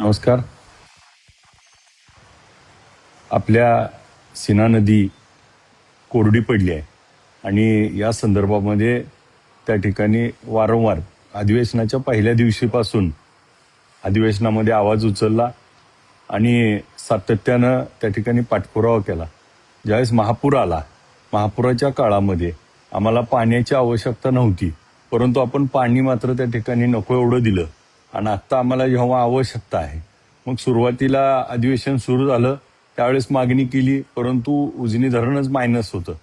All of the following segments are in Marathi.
नमस्कार. आपल्या सीना नदी कोरडी पडली आहे आणि या संदर्भामध्ये त्या ठिकाणी वारंवार अधिवेशनाच्या पहिल्या दिवशीपासून अधिवेशनामध्ये आवाज उचलला आणि सातत्यानं त्या ठिकाणी पाठपुरावा केला. ज्यावेळेस महापूर आला, महापुराच्या काळामध्ये आम्हाला पाण्याची आवश्यकता नव्हती, परंतु आपण पाणी मात्र त्या ठिकाणी नको एवढं दिलं आणि आत्ता आम्हाला जेव्हा आवश्यकता आहे, मग सुरुवातीला अधिवेशन सुरू झालं त्यावेळेस मागणी केली, परंतु उजनी धरणच मायनस होतं.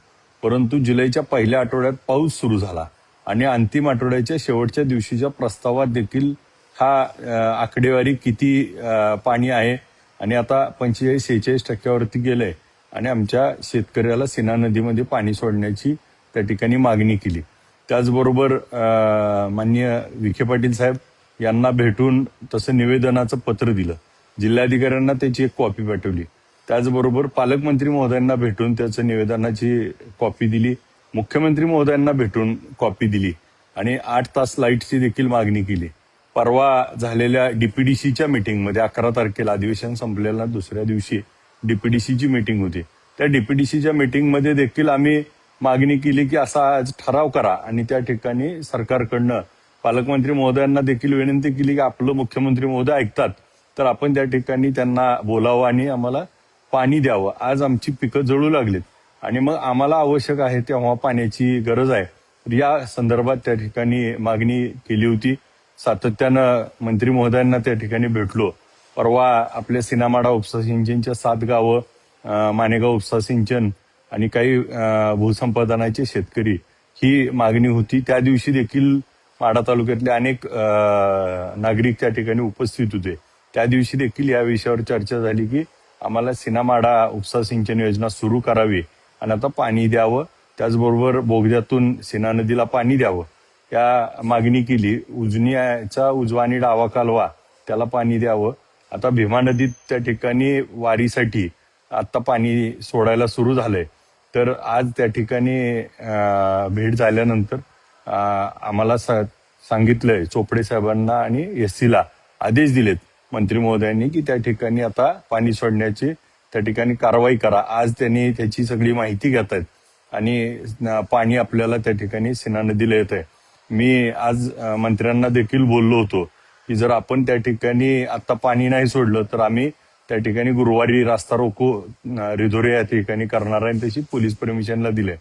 परंतु जुलैच्या पहिल्या आठवड्यात पाऊस सुरू झाला आणि अंतिम आठवड्याच्या शेवटच्या दिवशीच्या प्रस्तावात देखील हा आकडेवारी किती पाणी आहे आणि आता 45-46% गेलंय आणि आमच्या शेतकऱ्याला सीना नदीमध्ये पाणी सोडण्याची त्या ठिकाणी मागणी केली. त्याचबरोबर माननीय विखे पाटील साहेब यांना भेटून तसं निवेदनाचं पत्र दिलं, जिल्हाधिकाऱ्यांना त्याची एक कॉपी पाठवली. त्याचबरोबर पालकमंत्री महोदयांना भेटून त्याचं निवेदनाची कॉपी दिली, मुख्यमंत्री महोदयांना भेटून कॉपी दिली आणि 8 तास लाईटची देखील मागणी केली. परवा झालेल्या डीपीडीसीच्या मीटिंगमध्ये 11 तारखेला अधिवेशन संपलेल्या दुसऱ्या दिवशी डीपीडीसीची मीटिंग होती. त्या डीपीडीसीच्या मीटिंगमध्ये देखील आम्ही मागणी केली की असा आज ठराव करा आणि त्या ठिकाणी सरकारकडनं पालकमंत्री महोदयांना देखील विनंती केली की आपलं मुख्यमंत्री महोदय ऐकतात तर आपण त्या ठिकाणी त्यांना बोलावं आणि आम्हाला पाणी द्यावं. आज आमची पिकं जळू लागलीत आणि मग आम्हाला आवश्यक आहे तेव्हा पाण्याची गरज आहे. या संदर्भात त्या ठिकाणी मागणी केली होती. सातत्यानं मंत्री महोदयांना त्या ठिकाणी भेटलो. परवा आपल्या सिनामाडा उपसा सिंचनच्या 7 गावं, मानेगाव उपसा सिंचन आणि काही भूसंपादनाचे शेतकरी ही मागणी होती. त्या दिवशी देखील माढा तालुक्यातले अनेक नागरिक त्या ठिकाणी उपस्थित होते. त्या दिवशी देखील या विषयावर चर्चा झाली की आम्हाला सीनामाडा उपसा सिंचन योजना सुरू करावी आणि आता पाणी द्यावं, त्याचबरोबर बोगद्यातून सीना नदीला पाणी द्यावं या मागणी केली. उजनीचा उजवा आणि डावा कालवा त्याला पाणी द्यावं. आता भीमा नदीत त्या ठिकाणी वारीसाठी आता पाणी सोडायला सुरू झालंय. तर आज त्या ठिकाणी भेट झाल्यानंतर आम्हाला सांगितलंय, चोपडे साहेबांना आणि एससीला आदेश दिलेत मंत्री महोदयांनी की त्या ठिकाणी आता पाणी सोडण्याची त्या ठिकाणी कारवाई करा. आज त्यांनी त्याची सगळी माहिती घेत आहेत आणि पाणी आपल्याला त्या ठिकाणी सीना नदीला येत आहे. मी आज मंत्र्यांना देखील बोललो होतो की जर आपण त्या ठिकाणी आता पाणी नाही सोडलं तर आम्ही त्या ठिकाणी गुरुवारी रास्ता रोको रिधोरे या ठिकाणी करणार आहे, त्याची पोलीस परमिशनला दिले.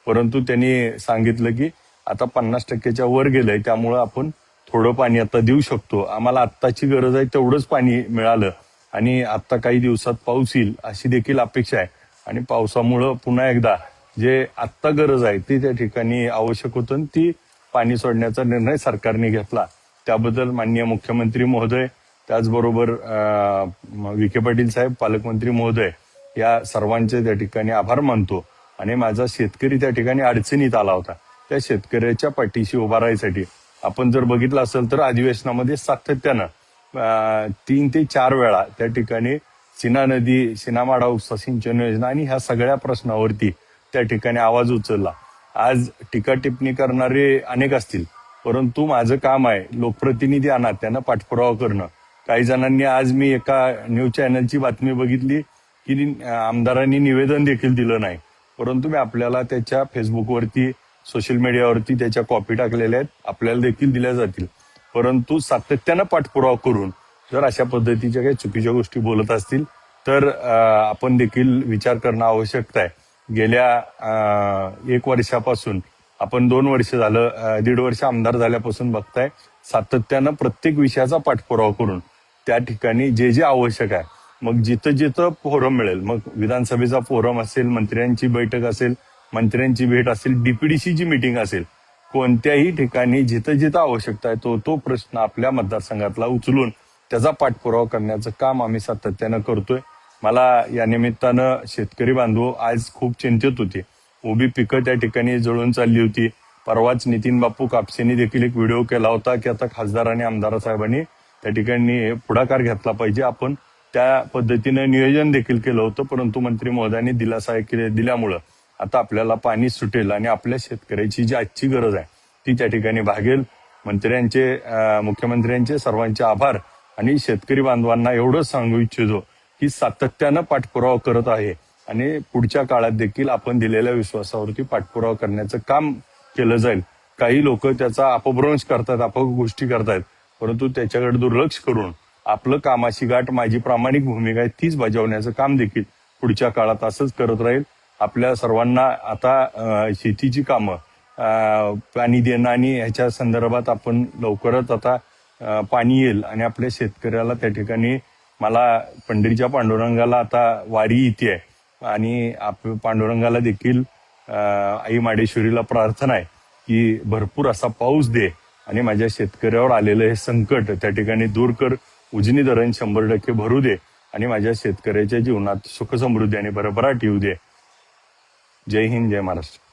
परंतु त्यांनी सांगितलं की आता 50%च्या वर गेलंय, त्यामुळं आपण थोडं पाणी आता देऊ शकतो. आम्हाला आत्ताची गरज आहे तेवढंच पाणी मिळालं आणि आता काही दिवसात पाऊस येईल अशी देखील अपेक्षा आहे आणि पावसामुळं पुन्हा एकदा जे आत्ता गरज आहे ती त्या ठिकाणी आवश्यक होतं, ती पाणी सोडण्याचा निर्णय सरकारने घेतला. त्याबद्दल माननीय मुख्यमंत्री महोदय, त्याचबरोबर विखे पाटील साहेब, पालकमंत्री महोदय या सर्वांचे त्या ठिकाणी आभार मानतो. आणि माझा शेतकरी त्या ठिकाणी अडचणीत आला होता, त्या शेतकऱ्याच्या पाठीशी उभा राहायसाठी आपण जर बघितलं असेल तर अधिवेशनामध्ये सातत्यानं 3 ते 4 वेळा त्या ठिकाणी सीना नदी, सीनामाडा उपसा सिंचन योजना आणि ह्या सगळ्या प्रश्नावरती त्या ठिकाणी आवाज उचलला. आज टीका टिप्पणी करणारे अनेक असतील, परंतु माझं काम आहे लोकप्रतिनिधी आणा, त्यांना पाठपुरावा करणं. काही जणांनी आज मी एका न्यूज चॅनलची बातमी बघितली की आमदारांनी निवेदन देखील दिलं नाही, परंतु मी आपल्याला त्याच्या फेसबुकवरती, सोशल मीडियावरती त्याच्या कॉपी टाकलेल्या आहेत, आपल्याला देखील दिल्या जातील. परंतु सातत्यानं पाठपुरावा करून जर अशा पद्धतीच्या काही चुकीच्या गोष्टी बोलत असतील तर आपण देखील विचार करणं आवश्यक आहे. गेल्या 1 वर्षापासून आपण 2 वर्ष झालं, 1.5 वर्ष आमदार झाल्यापासून बघताय, सातत्यानं प्रत्येक विषयाचा पाठपुरावा करून त्या ठिकाणी जे जे आवश्यक आहे, मग जिथं जिथं फोरम मिळेल, मग विधानसभेचा फोरम असेल, मंत्र्यांची बैठक असेल, मंत्र्यांची भेट असेल, डीपीडीसीची मीटिंग असेल, कोणत्याही ठिकाणी जिथं जिथं आवश्यकता आहे तो प्रश्न आपल्या मतदारसंघातला उचलून त्याचा पाठपुरावा करण्याचं काम आम्ही सातत्यानं करतोय. मला या निमित्तानं शेतकरी बांधव आज खूप चिंतित होते. उभी पिकं त्या ठिकाणी जळून चालली होती. परवाच नितीन बापू कापसेंनी देखील एक व्हिडिओ केला होता की आता खासदार आणि आमदार साहेबांनी त्या ठिकाणी पुढाकार घेतला पाहिजे. आपण त्या पद्धतीनं नियोजन देखील केलं होतं, परंतु मंत्री महोदयांनी दिलासा दिल्यामुळं आता आपल्याला पाणी सुटेल आणि आपल्या शेतकऱ्याची जी आजची गरज आहे ती त्या ठिकाणी भागेल. मंत्र्यांचे, मुख्यमंत्र्यांचे सर्वांचे आभार. आणि शेतकरी बांधवांना एवढंच सांगू इच्छितो की सातत्यानं पाठपुरावा करत आहे आणि पुढच्या काळात देखील आपण दिलेल्या विश्वासावरती पाठपुरावा करण्याचं काम केलं जाईल. काही लोक त्याचा अपभ्रंश करतात, गोष्टी करतायत, परंतु त्याच्याकडे दुर्लक्ष करून आपलं कामाची गाठ, माझी प्रामाणिक भूमिका आहे तीच बजावण्याचं काम देखील पुढच्या काळात असंच करत राहील. आपल्या सर्वांना आता शेतीची कामं, पाणी देणं आणि ह्याच्या संदर्भात आपण लवकरच आता पाणी येईल आणि आपल्या शेतकऱ्याला त्या ठिकाणी मला पंढरीच्या पांडुरंगाला आता वारी येते आणि पांडुरंगाला देखील आई माडेश्वरीला प्रार्थना आहे की भरपूर असा पाऊस दे आणि माझ्या शेतकऱ्यावर आलेलं हे संकट त्या ठिकाणी दूर कर, उजनी धरण 100% भरू दे आणि माझ्या शेतकऱ्याच्या जीवनात सुख समृद्धी आणि भरभराट येऊ दे. जय हिंद, जय महाराष्ट्र.